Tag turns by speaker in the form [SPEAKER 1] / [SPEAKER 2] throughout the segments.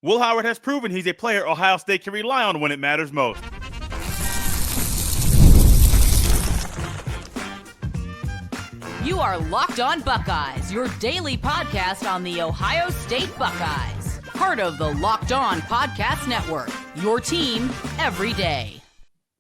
[SPEAKER 1] Will Howard has proven he's a player Ohio State can rely on when it matters most.
[SPEAKER 2] You are Locked On Buckeyes, your daily podcast on the Ohio State Buckeyes. Part of the Locked On Podcast Network, your team every day.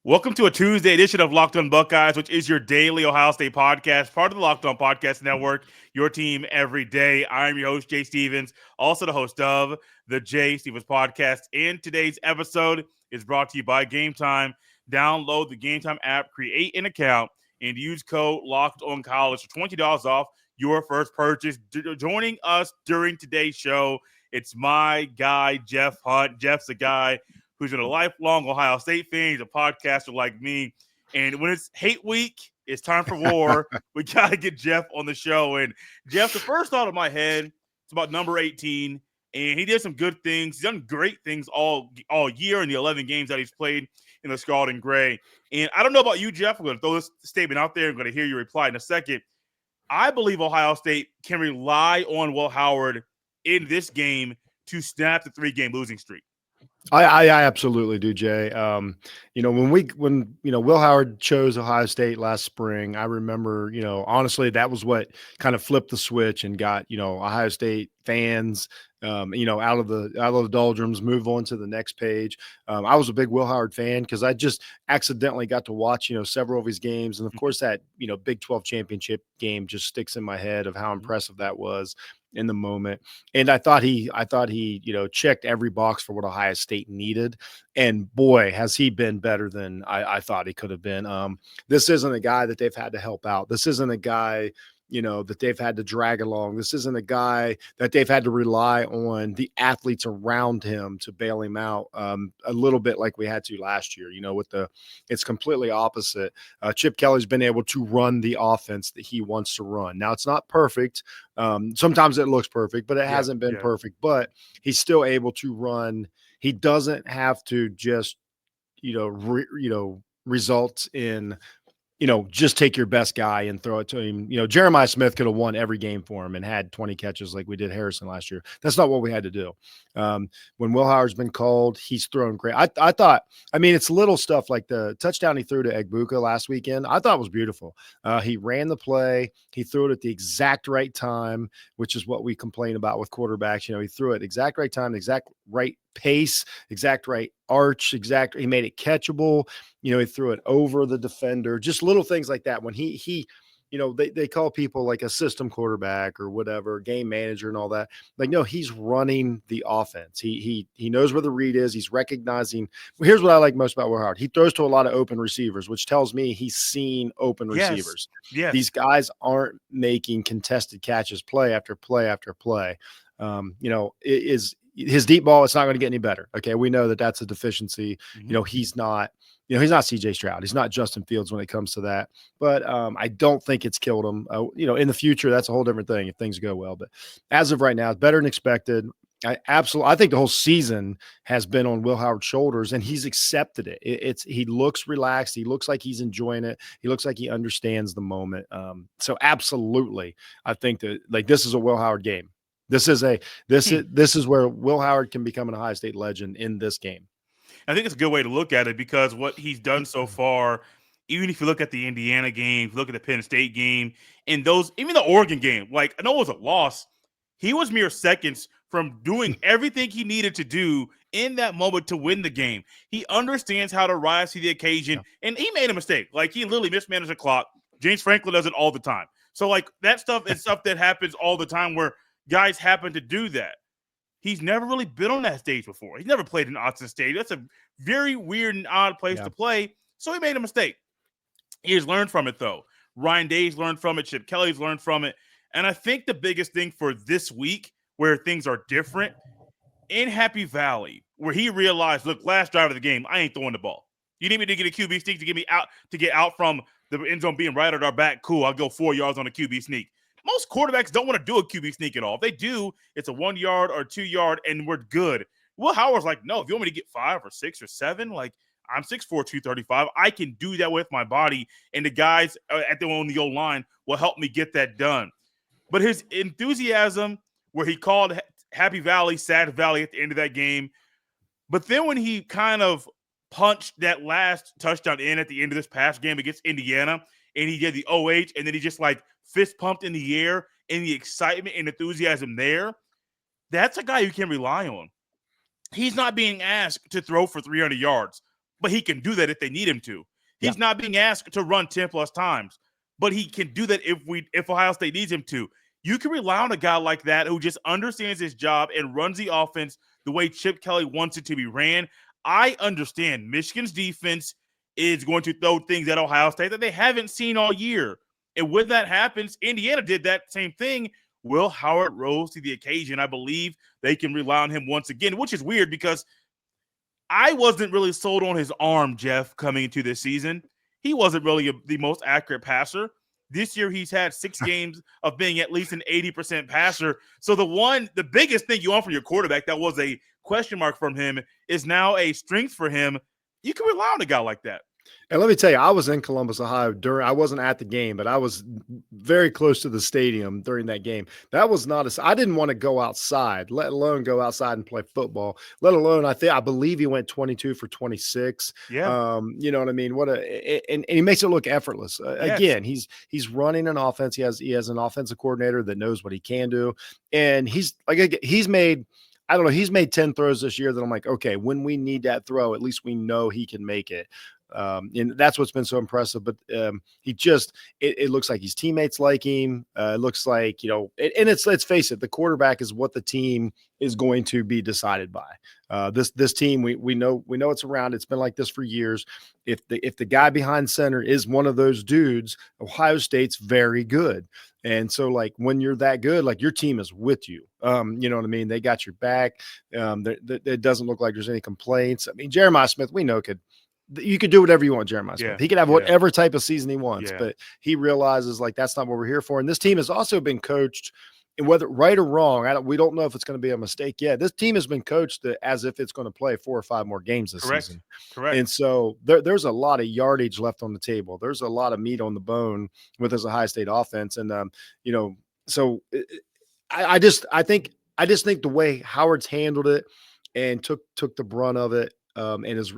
[SPEAKER 1] Welcome to a Tuesday edition of Locked On Buckeyes, which is your daily Ohio State podcast, part of the Locked On Podcast Network, your team every day. I'm your host, Jay Stevens, also the host of the Jay Stevens Podcast. And today's episode is brought to you by Game Time. Download the Game Time app, create an account, and use code LOCKEDONCollege for $20 off your first purchase. Joining us during today's show, it's my guy, Jeff Hunt. Jeff's a guy who's been a lifelong Ohio State fan. He's a podcaster like me. And when it's hate week, it's time for war. We got to get Jeff on the show. And Jeff, the first thought in my head, it's about number 18. And he did some good things. He's done great things all year in the 11 games that he's played in the Scarlet and Gray. And I don't know about you, Jeff. I'm going to throw this statement out there. I'm going to hear your reply in a second. I believe Ohio State can rely on Will Howard in this game to snap the 3-game losing streak.
[SPEAKER 3] I absolutely do, Jay. When Will Howard chose Ohio State last spring, I remember, honestly, that was what kind of flipped the switch and got, Ohio State fans, out of the doldrums, move on to the next page. I was a big Will Howard fan because I just accidentally got to watch, several of his games. And of course that, Big 12 championship game just sticks in my head of how impressive that was in the moment. And I thought he, checked every box for what Ohio State needed. And boy, has he been better than I thought he could have been. This isn't a guy that they've had to help out. This isn't a guy, that they've had to drag along. This isn't a guy that they've had to rely on the athletes around him to bail him out a little bit like we had to last year, it's completely opposite. Chip Kelly's been able to run the offense that he wants to run. Now it's not perfect. Sometimes it looks perfect, but it hasn't been perfect, but he's still able to run. He doesn't have to just, result in, just take your best guy and throw it to him. Jeremiah Smith could have won every game for him and had 20 catches like we did Henderson last year. That's not what we had to do. When Will Howard's been called, he's thrown great. I thought, it's little stuff like the touchdown he threw to Egbuka last weekend. I thought was beautiful. He ran the play. He threw it at the exact right time, which is what we complain about with quarterbacks. He threw it exact right time, exact right pace, exact right arch, he made it catchable. He threw it over the defender, just little things like that. When he they call people like a system quarterback or whatever, game manager and all that. Like, no, he's running the offense. He knows where the read is. He's recognizing. Here's what I like most about Will Howard. He throws to a lot of open receivers, which tells me he's seen open receivers. Yes. These guys aren't making contested catches play after play after play. His deep ball, it's not going to get any better. Okay. We know that that's a deficiency. Mm-hmm. He's not CJ Stroud. He's not Justin Fields when it comes to that, but I don't think it's killed him. In the future, that's a whole different thing if things go well, but as of right now, it's better than expected. I think the whole season has been on Will Howard's shoulders and he's accepted it. He looks relaxed. He looks like he's enjoying it. He looks like he understands the moment. So absolutely. I think that this is a Will Howard game. This is where Will Howard can become an Ohio State legend in this game.
[SPEAKER 1] I think it's a good way to look at it because what he's done so far, even if you look at the Indiana game, if you look at the Penn State game, and even the Oregon game, like I know it was a loss, he was mere seconds from doing everything he needed to do in that moment to win the game. He understands how to rise to the occasion, and he made a mistake. Like he literally mismanaged the clock. James Franklin does it all the time. So like that stuff is stuff that happens all the time where guys happen to do that. He's never really been on that stage before. He's never played in Austin Stadium. That's a very weird and odd place to play. So he made a mistake. He has learned from it, though. Ryan Day's learned from it. Chip Kelly's learned from it. And I think the biggest thing for this week, where things are different, in Happy Valley, where he realized, look, last drive of the game, I ain't throwing the ball. You need me to get a QB sneak to get out from the end zone being right at our back? Cool, I'll go 4 yards on a QB sneak. Most quarterbacks don't want to do a QB sneak at all. If they do, it's a 1 yard or 2 yard, and we're good. Will Howard's like, no, if you want me to get 5 or 6 or 7, like I'm 6'4", 235. I can do that with my body, and the guys on the O-line will help me get that done. But his enthusiasm, where he called Happy Valley, sad Valley at the end of that game. But then when he kind of punched that last touchdown in at the end of this past game against Indiana, and he did the OH, and then he just like fist pumped in the air, and the excitement and enthusiasm there, that's a guy you can rely on. He's not being asked to throw for 300 yards, but he can do that if they need him to. He's not being asked to run 10 plus times, but he can do that if Ohio State needs him to. You can rely on a guy like that who just understands his job and runs the offense the way Chip Kelly wants it to be ran. I understand Michigan's defense is going to throw things at Ohio State that they haven't seen all year. And when that happens, Indiana did that same thing. Will Howard rose to the occasion. I believe they can rely on him once again, which is weird because I wasn't really sold on his arm, Jeff, coming into this season. He wasn't really the most accurate passer. This year, he's had 6 games of being at least an 80% passer. So the biggest thing you want from your quarterback that was a question mark from him is now a strength for him. You can rely on a guy like that.
[SPEAKER 3] And let me tell you, I was in Columbus, Ohio I wasn't at the game, but I was very close to the stadium during that game. That was I didn't want to go outside, let alone go outside and play football, let alone, I believe he went 22 for 26.
[SPEAKER 1] Yeah.
[SPEAKER 3] You know what I mean? And he makes it look effortless.
[SPEAKER 1] Yes.
[SPEAKER 3] Again, he's running an offense. He has an offensive coordinator that knows what he can do. And he's made 10 throws this year that I'm like, okay, when we need that throw, at least we know he can make it. And that's what's been so impressive. But it looks like his teammates like him. It looks like, let's face it, the quarterback is what the team is going to be decided by. This team, we know it's around. It's been like this for years. If the guy behind center is one of those dudes, Ohio State's very good. And so, like, when you're that good, like, your team is with you. You know what I mean? They got your back. It doesn't look like there's any complaints. I mean, Jeremiah Smith, we know you could do whatever you want, Jeremiah Smith.
[SPEAKER 1] Yeah.
[SPEAKER 3] He could have whatever type of season he wants,
[SPEAKER 1] Yeah.
[SPEAKER 3] but he realizes, like, that's not what we're here for. And this team has also been coached, and whether right or wrong, we don't know if it's going to be a mistake yet. This team has been coached as if it's going to play 4 or 5 more games this season.
[SPEAKER 1] Correct.
[SPEAKER 3] And so there's a lot of yardage left on the table. There's a lot of meat on the bone with this Ohio State offense. And, so I just think the way Howard's handled it and took the brunt of it, and is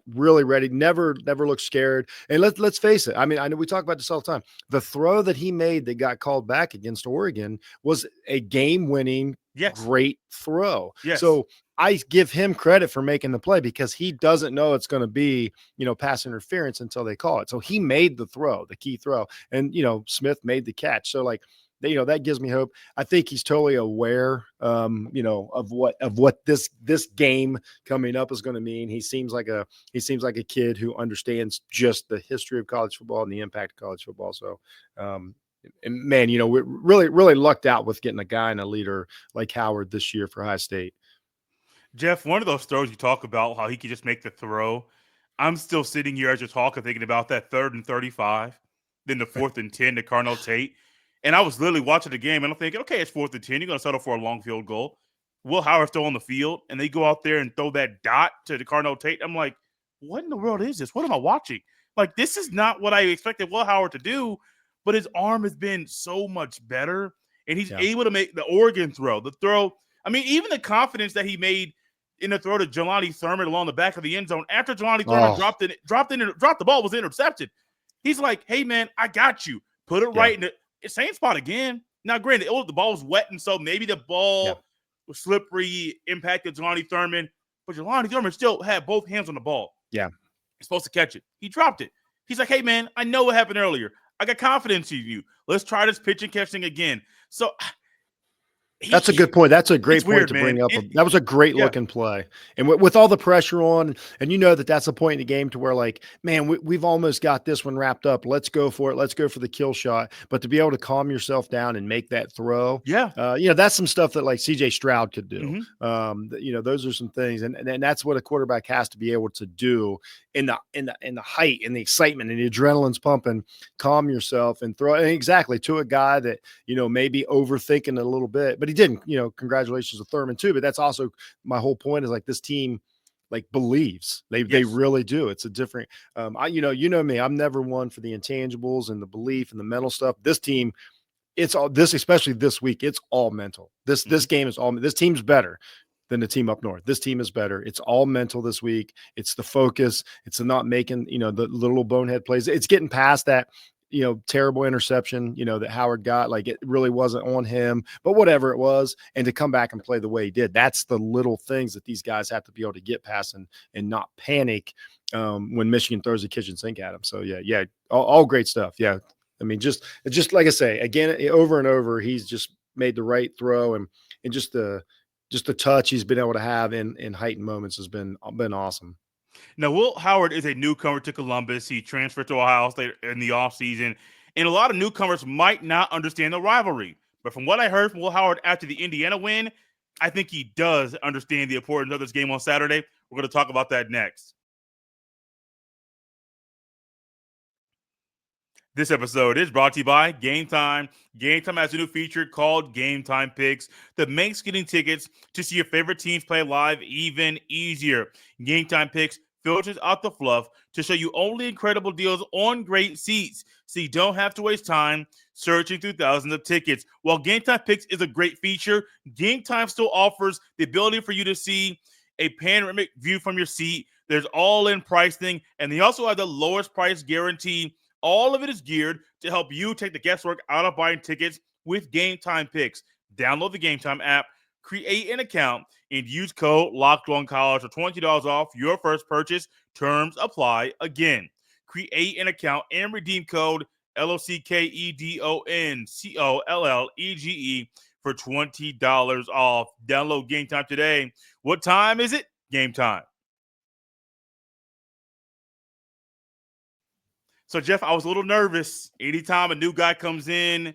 [SPEAKER 3] really ready, never looked scared. And let's face it. I mean, I know we talk about this all the time. The throw that he made that got called back against Oregon was a game-winning, great throw.
[SPEAKER 1] Yes.
[SPEAKER 3] So I give him credit for making the play because he doesn't know it's going to be, pass interference until they call it. So he made the throw, the key throw, and Smith made the catch. So, like, that gives me hope. I think he's totally aware, of what this game coming up is going to mean. He seems like a kid who understands just the history of college football and the impact of college football. So, and man, we're really lucked out with getting a guy and a leader like Howard this year for Ohio State.
[SPEAKER 1] Jeff, one of those throws you talk about, how he could just make the throw. I'm still sitting here as you're talking, thinking about that 3rd and 35, then the 4th and 10 to Carnell Tate. And I was literally watching the game, and I'm thinking, okay, it's 4th and 10. You're going to settle for a long field goal. Will Howard's still on the field, and they go out there and throw that dot to the Carnell Tate. I'm like, what in the world is this? What am I watching? Like, this is not what I expected Will Howard to do, but his arm has been so much better, and he's able to make the Oregon throw. The throw, I mean, even the confidence that he made in the throw to Jelani Thurman along the back of the end zone after Jelani Thurman dropped the ball, was intercepted. He's like, hey, man, I got you. Put it right in the same spot again. Now, granted, the ball was wet, and so maybe the ball was slippery, impacted Jelani Thurman, but Jelani Thurman still had both hands on the ball.
[SPEAKER 3] Yeah.
[SPEAKER 1] He's supposed to catch it. He dropped it. He's like, hey, man, I know what happened earlier. I got confidence in you. Let's try this pitch and catch thing again. So
[SPEAKER 3] that's a good point. That's a great point to bring up. That was a great looking play. And with all the pressure on, and that's a point in the game to where, like, man, we've almost got this one wrapped up. Let's go for it. Let's go for the kill shot. But to be able to calm yourself down and make that throw, that's some stuff that, like, CJ Stroud could do.
[SPEAKER 1] Mm-hmm.
[SPEAKER 3] Those are some things. And that's what a quarterback has to be able to do in the height and the excitement and the adrenaline's pumping, calm yourself and throw exactly to a guy that, maybe overthinking it a little bit, but he didn't. Congratulations to Thurman too. But that's also my whole point, is like, this team, like, believes. They really do. It's a different me, I'm never one for the intangibles and the belief and the mental stuff. This team it's all this, especially this week. It's all mental. This game is all. This team's better than the team up north. This team is better. It's all mental this week. It's the focus. It's the not making the little bonehead plays. It's getting past that terrible interception that Howard got. Like, it really wasn't on him, but whatever it was, and to come back and play the way he did. That's the little things that these guys have to be able to get past and not panic when Michigan throws the kitchen sink at them. So yeah, all great stuff. Yeah. I mean, just like I say, again, over and over, he's just made the right throw, and just the touch he's been able to have in heightened moments has been awesome.
[SPEAKER 1] Now, Will Howard is a newcomer to Columbus. He transferred to Ohio State in the offseason, and a lot of newcomers might not understand the rivalry. But from what I heard from Will Howard after the Indiana win, I think he does understand the importance of this game on Saturday. We're going to talk about that next. This episode is brought to you by Game Time. Game Time has a new feature called Game Time Picks that makes getting tickets to see your favorite teams play live even easier. Game Time Picks filters out the fluff to show you only incredible deals on great seats, so you don't have to waste time searching through thousands of tickets. While Game Time Picks is a great feature, Game Time still offers the ability for you to see a panoramic view from your seat. There's all-in pricing, and they also have the lowest price guarantee. All of it is geared to help you take the guesswork out of buying tickets with Game Time Picks. Download the Game Time app, create an account, and use code LOCKEDONCollege for $20 off your first purchase. Terms apply. Again, create an account and redeem code LOCKEDONCOLLEGE for $20 off. Download Game Time today. What time is it? Game time. So, Jeff, I was a little nervous. Anytime a new guy comes in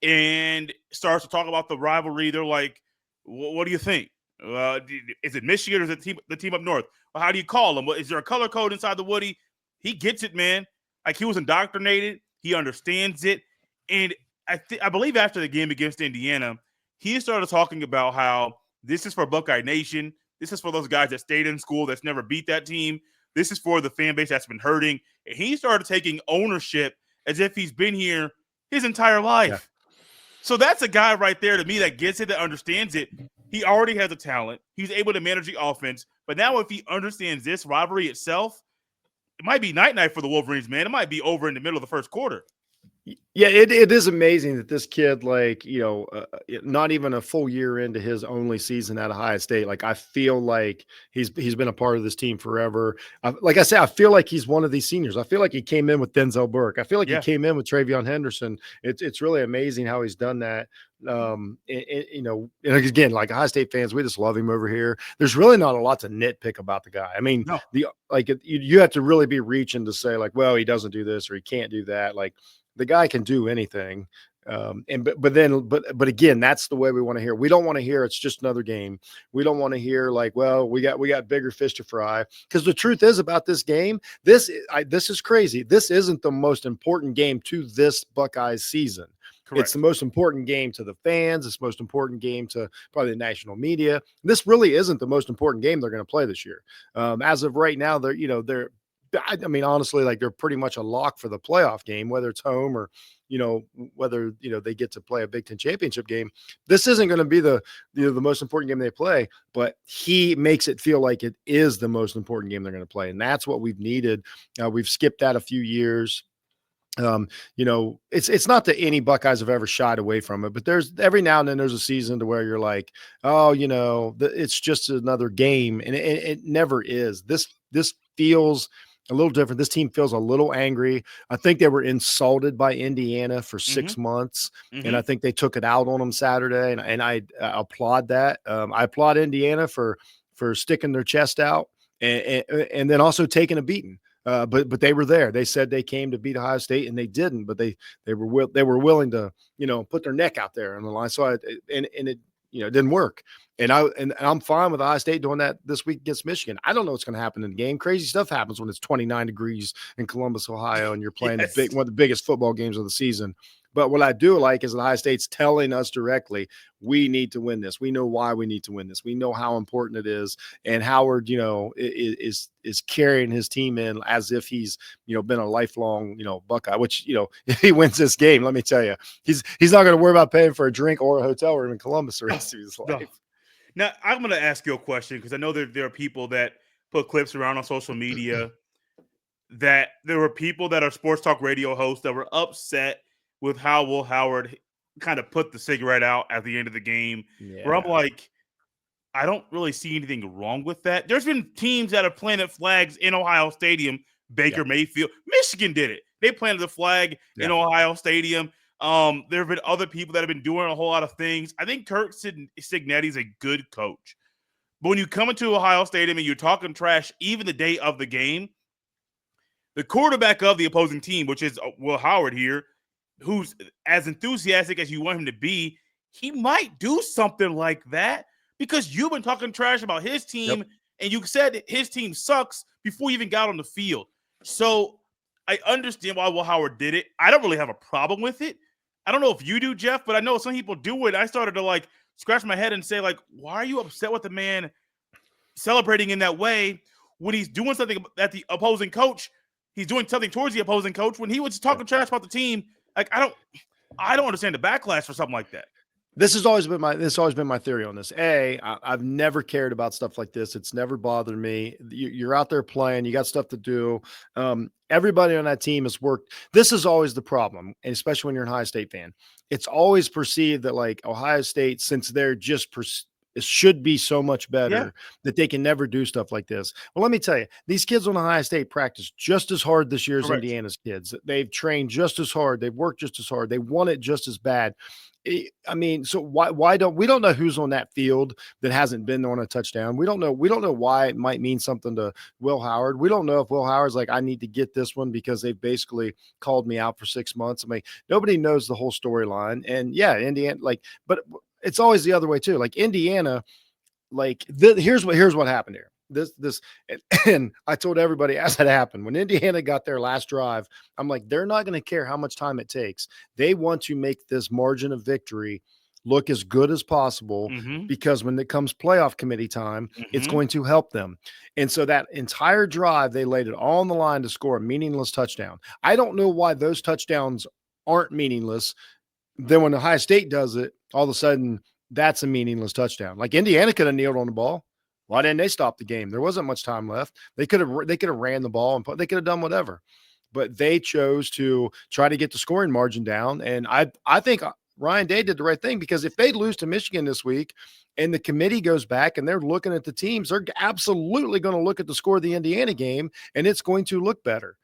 [SPEAKER 1] and starts to talk about the rivalry, they're like, what do you think? Is it Michigan or is it the team up north? Well, how do you call them? Is there a color code inside the Woody? He gets it, man. Like, he was indoctrinated. He understands it. And I believe after the game against Indiana, he started talking about how this is for Buckeye Nation. This is for those guys that stayed in school that's never beat that team. This is for the fan base that's been hurting. And he started taking ownership as if he's been here his entire life. Yeah. So that's a guy right there to me that gets it, that understands it. He already has a talent. He's able to manage the offense. But now if he understands this rivalry itself, it might be night-night for the Wolverines, man. It might be over in the middle of the first quarter.
[SPEAKER 3] Yeah, it is amazing that this kid, not even a full year into his only season at Ohio State, I feel like he's been a part of this team forever. Like I say, I feel like he's one of these seniors. I feel like he came in with Denzel Burke. I feel like he came in with Travion Henderson. It's really amazing how he's done that. And again, like Ohio State fans, we just love him over here. There's really not a lot to nitpick about the guy. I mean, no. You have to really be reaching to say well, he doesn't do this or he can't do that. The guy can do anything. But again, that's the way we want to hear. We don't want to hear it's just another game. We don't want to hear we got bigger fish to fry. Because the truth is about this game, this is crazy. This isn't the most important game to this Buckeyes season. Correct. It's the most important game to the fans. It's the most important game to probably the national media. This really isn't the most important game they're going to play this year. As of right now, honestly, they're pretty much a lock for the playoff game, whether it's home or, whether, they get to play a Big Ten championship game. This isn't going to be the most important game they play, but he makes it feel like it is the most important game they're going to play. And that's what we've needed. We've skipped that a few years. It's not that any Buckeyes have ever shied away from it, but there's every now and then there's a season to where you're like, it's just another game. And it never is. This feels a little different. This team feels a little angry. I think they were insulted by Indiana for 6 months, and I think they took it out on them Saturday, and I applaud that. I applaud Indiana for sticking their chest out and then also taking a beating. But they were there. They said they came to beat Ohio State, and they didn't. But they were willing to put their neck out there on the line. So it didn't work. And I'm fine with Ohio State doing that this week against Michigan. I don't know what's going to happen in the game. Crazy stuff happens when it's 29 degrees in Columbus, Ohio, and you're playing one of the biggest football games of the season. But what I do like is that Ohio State's telling us directly, we need to win this. We know why we need to win this. We know how important it is. And Howard, is carrying his team in as if he's, been a lifelong, Buckeye, which, if he wins this game, let me tell you, he's not going to worry about paying for a drink or a hotel room in Columbus the rest of his life.
[SPEAKER 1] No. Now, I'm going to ask you a question because I know there are people that put clips around on social media that there were people that are sports talk radio hosts that were upset with how Will Howard kind of put the cigarette out at the end of the game. Yeah. Where I'm like, I don't really see anything wrong with that. There's been teams that have planted flags in Ohio Stadium. Baker Mayfield, Michigan did it. They planted the flag in Ohio Stadium. There have been other people that have been doing a whole lot of things. I think Kirk Cignetti's a good coach. But when you come into Ohio Stadium and you're talking trash even the day of the game, the quarterback of the opposing team, which is Will Howard here, who's as enthusiastic as you want him to be, he might do something like that because you've been talking trash about his team and you said his team sucks before you even got on the field. So I understand why Will Howard did it. I don't really have a problem with it. I don't know if you do, Jeff, but I know some people do it. I started to scratch my head and say, why are you upset with the man celebrating in that way when he's doing something that the opposing coach, he's doing something towards the opposing coach when he was talking trash about the team. I don't understand the backlash for something like that.
[SPEAKER 3] This has always been my theory on this. I've never cared about stuff like this. It's never bothered me. You're out there playing. You got stuff to do. Everybody on that team has worked. This is always the problem, and especially when you're an Ohio State fan. It's always perceived that Ohio State, since they're just it should be so much better that they can never do stuff like this. Well, let me tell you, these kids on Ohio State practice just as hard this year as Indiana's kids. They've trained just as hard. They've worked just as hard. They want it just as bad. I mean, so why don't we don't know who's on that field that hasn't been on a touchdown? We don't know why it might mean something to Will Howard. We don't know if Will Howard's I need to get this one because they basically called me out for 6 months. I mean, nobody knows the whole storyline. And Indiana, but it's always the other way too. Indiana, here's what happened here. And I told everybody as it happened, when Indiana got their last drive, I'm like, they're not going to care how much time it takes. They want to make this margin of victory look as good as possible because when it comes playoff committee time, it's going to help them. And so that entire drive, they laid it all on the line to score a meaningless touchdown. I don't know why those touchdowns aren't meaningless. Then when Ohio State does it, all of a sudden that's a meaningless touchdown. Indiana could have kneeled on the ball. Why didn't they stop the game? There wasn't much time left. They could have ran the ball and they could have done whatever, but they chose to try to get the scoring margin down. And I think Ryan Day did the right thing because if they lose to Michigan this week and the committee goes back and they're looking at the teams, they're absolutely going to look at the score of the Indiana game and it's going to look better.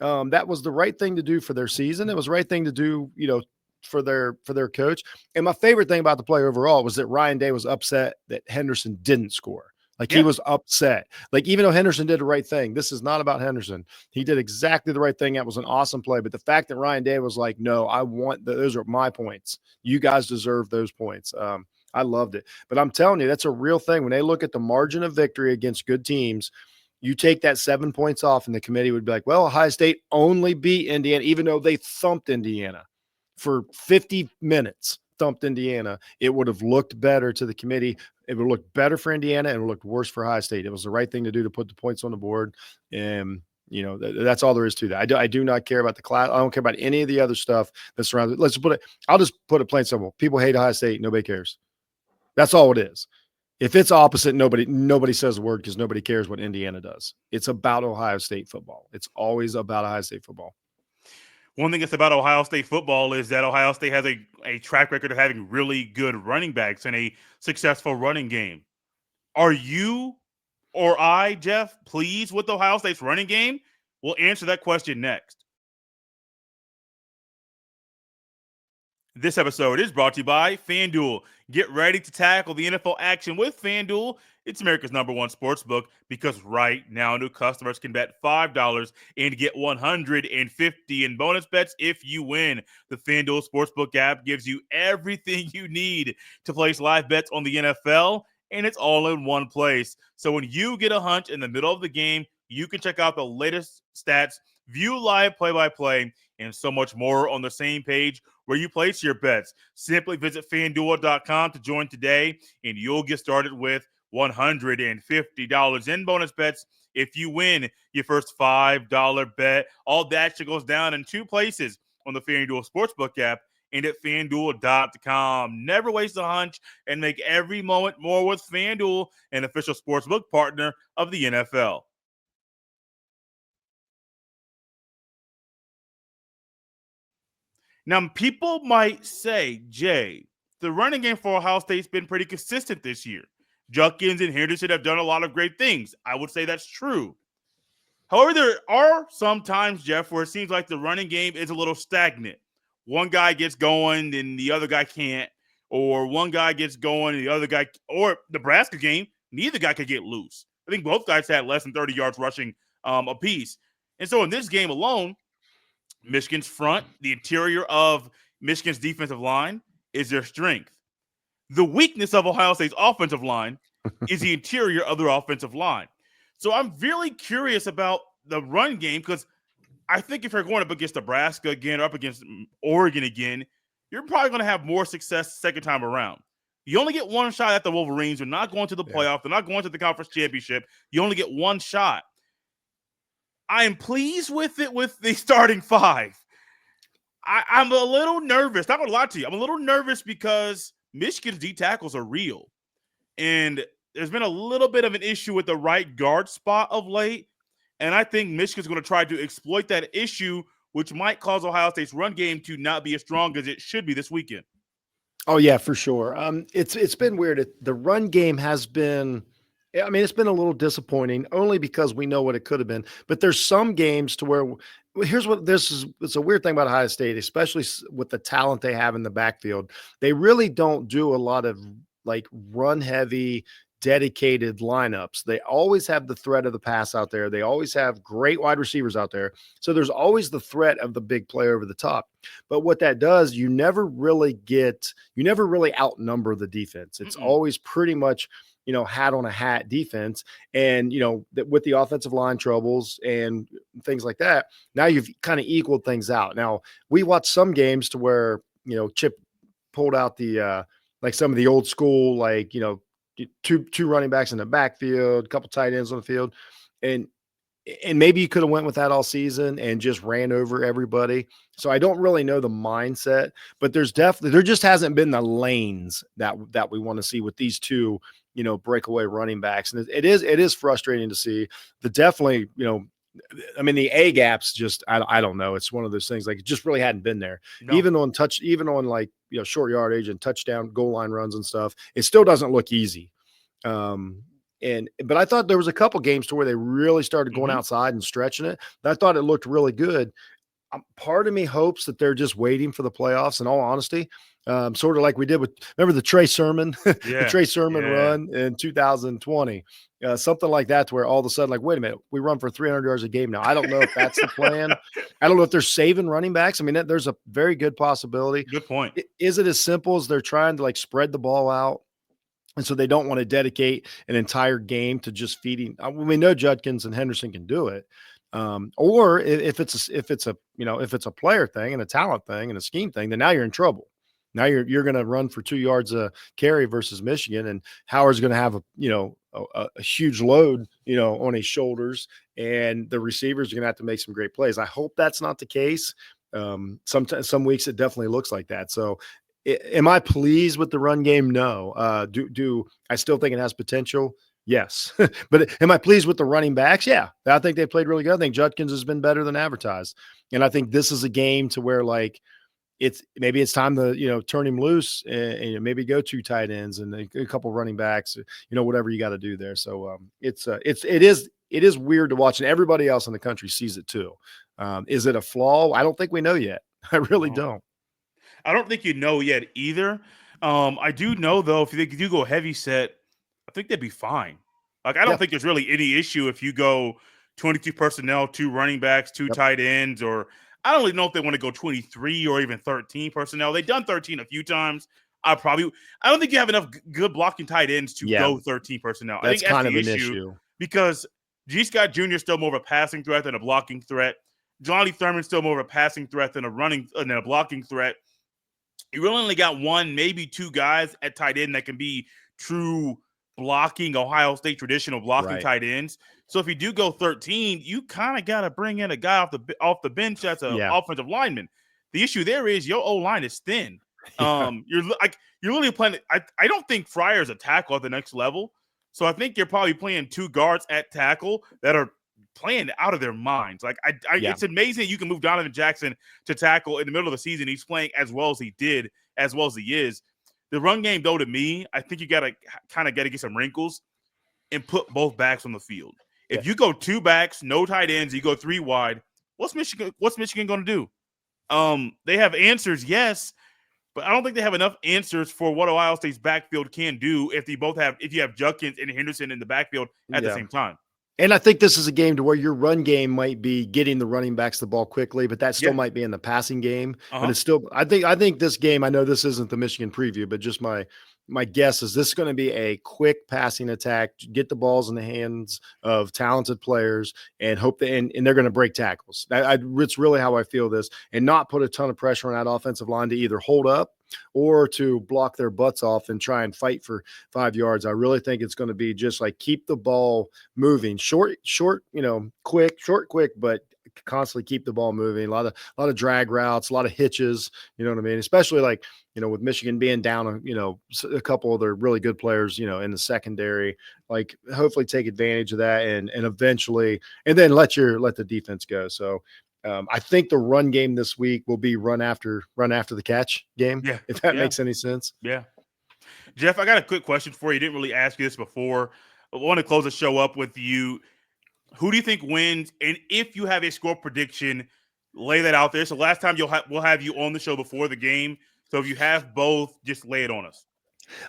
[SPEAKER 3] That was the right thing to do for their season. It was the right thing to do, for their coach. And my favorite thing about the play overall was that Ryan Day was upset that Henderson didn't score. He was upset. Even though Henderson did the right thing, this is not about Henderson. He did exactly the right thing. That was an awesome play. But the fact that Ryan Day was like, no, I want those are my points. You guys deserve those points. I loved it. But I'm telling you, that's a real thing. When they look at the margin of victory against good teams, you take that 7 points off and the committee would be like, well, Ohio State only beat Indiana, even though they thumped Indiana for 50 minutes. Thumped Indiana, it would have looked better to the committee. It would look better for Indiana and it would look worse for Ohio State. It was the right thing to do to put the points on the board. And, that's all there is to that. I do not care about the class. I don't care about any of the other stuff that surrounds it. I'll just put it plain and simple. People hate Ohio State. Nobody cares. That's all it is. If it's opposite, nobody says a word because nobody cares what Indiana does. It's about Ohio State football. It's always about Ohio State football.
[SPEAKER 1] One thing that's about Ohio State football is that Ohio State has a track record of having really good running backs and a successful running game. Are you or I, Jeff, pleased with Ohio State's running game? We'll answer that question next. This episode is brought to you by FanDuel. Get ready to tackle the NFL action with FanDuel. It's America's #1 sportsbook because right now new customers can bet $5 and get $150 in bonus bets if you win. The FanDuel Sportsbook app gives you everything you need to place live bets on the NFL, and it's all in one place. So when you get a hunch in the middle of the game, you can check out the latest stats, view live play-by-play, and so much more on the same page where you place your bets. Simply visit FanDuel.com to join today, and you'll get started with $150 in bonus bets if you win your first $5 bet. All that shit goes down in two places, on the FanDuel Sportsbook app and at FanDuel.com. Never waste a hunch and make every moment more with FanDuel, an official sportsbook partner of the NFL. Now, people might say, Jay, the running game for Ohio State's been pretty consistent this year. Judkins and Henderson have done a lot of great things. I would say that's true. However, there are some times, Jeff, where it seems like the running game is a little stagnant. One guy gets going, and the other guy can't. Or one guy gets going, and the other guy – or Nebraska game, neither guy could get loose. I think both guys had less than 30 yards rushing apiece. And so in this game alone, Michigan's front, the interior of Michigan's defensive line, is their strength. The weakness of Ohio State's offensive line is the interior of their offensive line. So I'm really curious about the run game, because I think if you're going up against Nebraska again or up against Oregon again, you're probably going to have more success the second time around. You only get one shot at the Wolverines. They're not going to the playoff. They're not going to the conference championship. You only get one shot. I am pleased with it with the starting five. I'm a little nervous. Not going to lie to you. I'm a little nervous because Michigan's D tackles are real. And there's been a little bit of an issue with the right guard spot of late. And I think Michigan's going to try to exploit that issue, which might cause Ohio State's run game to not be as strong as it should be this weekend.
[SPEAKER 3] Oh, yeah, for sure. It's been weird. The run game has been – I mean, it's been a little disappointing only because we know what it could have been. But there's some games to where here's what this is. It's a weird thing about Ohio State, especially with the talent they have in the backfield. They really don't do a lot of like run heavy, dedicated lineups. They always have the threat of the pass out there. They always have great wide receivers out there. So there's always the threat of the big play over the top. But what that does, you never really outnumber the defense. It's always pretty much – hat on a hat defense. And, with the offensive line troubles and things like that, now you've kind of equaled things out. Now, we watched some games to where, Chip pulled out the, like some of the old school, like, two running backs in the backfield, a couple tight ends on the field. And maybe you could have went with that all season and just ran over everybody. So I don't really know the mindset, but there just hasn't been the lanes that we want to see with these two, breakaway running backs. And it is frustrating to see. The A gaps just, I don't know. It's one of those things, like it just really hadn't been there. No. Even on like, short yardage and touchdown goal line runs and stuff, it still doesn't look easy. But I thought there was a couple games to where they really started going outside and stretching it. I thought it looked really good. Part of me hopes that they're just waiting for the playoffs, in all honesty, sort of like we did remember the Trey Sermon, run in 2020, something like that, to where all of a sudden, like, wait a minute, we run for 300 yards a game now. I don't know if that's the plan. I don't know if they're saving running backs. I mean, there's a very good possibility.
[SPEAKER 1] Good point.
[SPEAKER 3] Is it as simple as they're trying to like spread the ball out? And so they don't want to dedicate an entire game to just feeding. We know Judkins and Henderson can do it. Or if it's a player thing and a talent thing and a scheme thing, then now you're in trouble. Now you're going to run for 2 yards a carry versus Michigan, and Howard's going to have a huge load, on his shoulders, and the receivers are going to have to make some great plays. I hope that's not the case. Some weeks it definitely looks like that. So am I pleased with the run game? No. Do I still think it has potential? Yes. But am I pleased with the running backs? Yeah. I think they played really good. I think Judkins has been better than advertised. And I think this is a game to where, like, maybe it's time to, turn him loose and maybe go 2 tight ends and a couple running backs, whatever you got to do there. So it is weird to watch, and everybody else in the country sees it too. Is it a flaw? I don't think we know yet. I really don't.
[SPEAKER 1] I don't think you know yet either. I do know, though, if they do go heavy set, I think they'd be fine. Like, I don't think there's really any issue if you go 22 personnel, 2 running backs, 2 tight ends, or I don't really know if they want to go 23 or even 13 personnel. They've done 13 a few times. I don't think you have enough good blocking tight ends to go 13 personnel.
[SPEAKER 3] That's
[SPEAKER 1] I think
[SPEAKER 3] kind of an issue
[SPEAKER 1] because G. Scott Jr. is still more of a passing threat than a blocking threat. Johnny Thurman's still more of a passing threat than a blocking threat. You really only got one, maybe two guys at tight end that can be true blocking Ohio State traditional blocking
[SPEAKER 3] Right.
[SPEAKER 1] tight ends. So if you do go 13, you kind of got to bring in a guy off the bench that's an
[SPEAKER 3] Yeah.
[SPEAKER 1] offensive lineman. The issue there is your O-line is thin. You're literally playing. I don't think Fryer's a tackle at the next level. So I think you're probably playing two guards at tackle that are playing out of their minds. Like it's amazing you can move Donovan Jackson to tackle in the middle of the season. He's playing as well as he did, as well as he is. The run game, though, to me, I think you got to get some wrinkles and put both backs on the field. If you go two backs, no tight ends, you go three wide, what's Michigan going to do? They have answers, yes, but I don't think they have enough answers for what Ohio State's backfield can do if you have Judkins and Henderson in the backfield at the same time.
[SPEAKER 3] And I think this is a game to where your run game might be getting the running backs the ball quickly, but that still might be in the passing game. But it's still, I think this game, I know this isn't the Michigan preview, but just my guess is this is going to be a quick passing attack, get the balls in the hands of talented players and hope that, and they're going to break tackles. It's really how I feel this, and not put a ton of pressure on that offensive line to either hold up or to block their butts off and try and fight for 5 yards. I really think it's going to be just like keep the ball moving, short, quick, but constantly keep the ball moving. A lot of drag routes, a lot of hitches, you know what I mean? Especially like, with Michigan being down, a couple of their really good players, in the secondary, like hopefully take advantage of that and eventually, and then let the defense go. So I think the run game this week will be run after the catch game.
[SPEAKER 1] Yeah.
[SPEAKER 3] If that makes any sense.
[SPEAKER 1] Yeah. Jeff, I got a quick question for you. Didn't really ask you this before. I want to close the show up with you. Who do you think wins? And if you have a score prediction, lay that out there. So last time we'll have you on the show before the game. So if you have both, just lay it on us.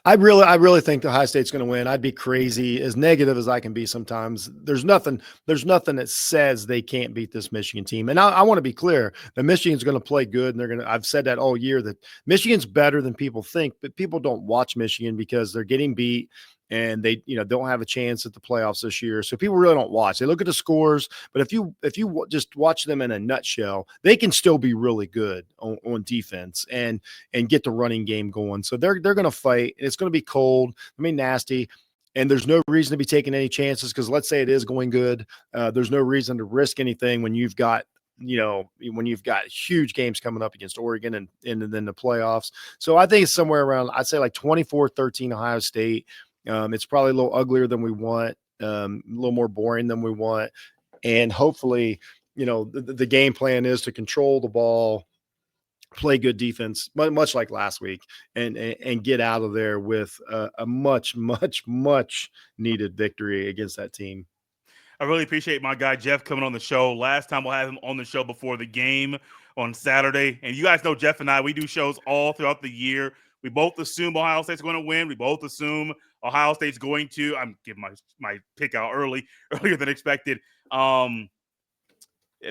[SPEAKER 3] I really think the Ohio State's going to win. I'd be crazy, as negative as I can be sometimes. There's nothing that says they can't beat this Michigan team. And I want to be clear that Michigan's going to play good, and I've said that all year, that Michigan's better than people think, but people don't watch Michigan because they're getting beat and they don't have a chance at the playoffs this year. So people really don't watch. They look at the scores, but if you just watch them in a nutshell, they can still be really good on defense and get the running game going. So they're going to fight. It's going to be cold. Nasty. And there's no reason to be taking any chances because let's say it is going good. There's no reason to risk anything when you've got huge games coming up against Oregon and then the playoffs. So I think it's somewhere around, I'd say like 24-13 Ohio State. It's probably a little uglier than we want, a little more boring than we want. And hopefully, the game plan is to control the ball, play good defense, much like last week, and get out of there with a much, much, much needed victory against that team.
[SPEAKER 1] I really appreciate my guy Jeff coming on the show. Last time we'll have him on the show before the game on Saturday. And you guys know Jeff and I, we do shows all throughout the year. We both assume Ohio State's going to win. We both assume Ohio State's going to. I'm giving my pick out earlier than expected.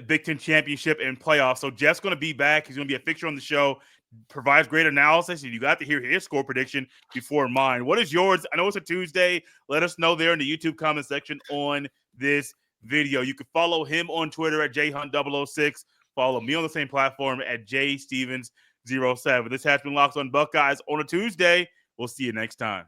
[SPEAKER 1] Big Ten championship and playoffs. So Jeff's going to be back. He's going to be a fixture on the show. Provides great analysis, and you got to hear his score prediction before mine. What is yours? I know it's a Tuesday. Let us know there in the YouTube comment section on this video. You can follow him on Twitter at jhunt006. Follow me on the same platform at jstevens07. This has been Locked on Buckeyes on a Tuesday. We'll see you next time.